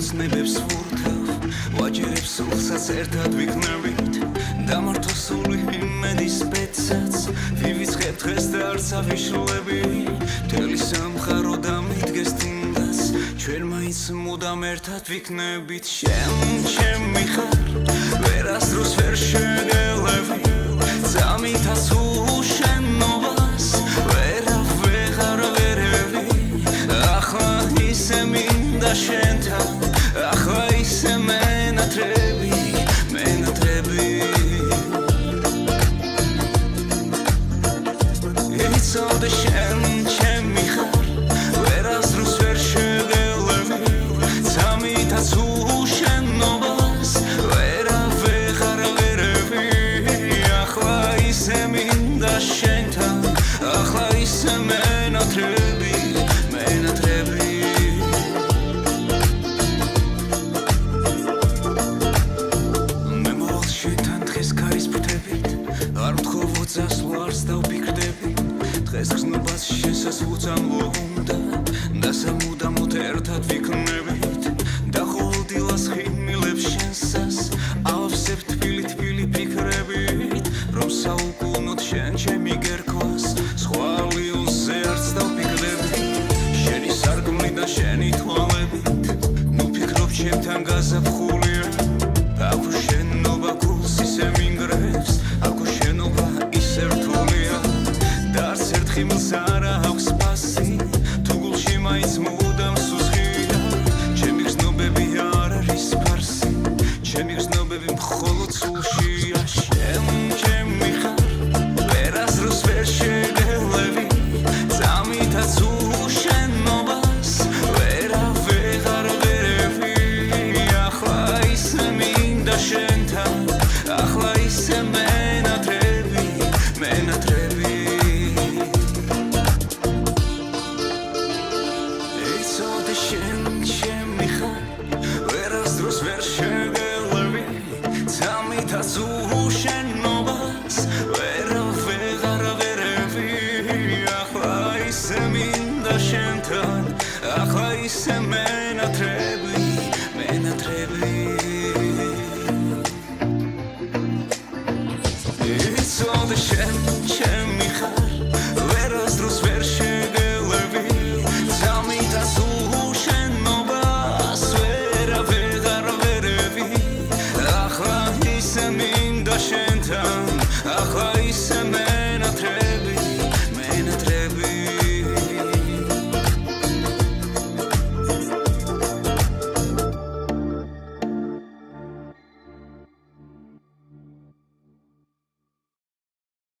ოცნებებს ვურთავ ვაჯერებს სულსაც ერთად ვიქნებით დამართო სული იმედის პეცაც ვივიწყებ დღეს და არც ავიშლები მთელი სამხარო დამიდგეს თუნდაც ჩვენ მაინც მუდამ ერთად ვიქნებით ჩემი ხარ ვერასდროს ვერ შეგელები წამითაც უშენობას ვეღარ ვერევი ახლა ისე მინდა შენთან ახლა ისე მენატრები იცოდე შენ ჩემი ხარ ვერასდროს ვერ შეგელები წამითაც უშენობას ვეღარ ვერევი ახლა ისე მინდა შენთან ახლა ისე მენატრები არ მთხოვო წასვლა არც დავფიქრდები დღეს გზნობას შესაძლოც ამბობდა და სამუდამოდ ერთად ვიქნებით და ყოველ დილას ხიმილებს შენსას ავსებ თბილი ფიქრებით რომ საუკუნოდ შენ ჩემი გერქვას სხვა ლიონზე არც დავფიქრდები შენი სარკმლი და შენი თვალებით ნუ ფიქრობ ჩემთან გაზაფხულია აქვს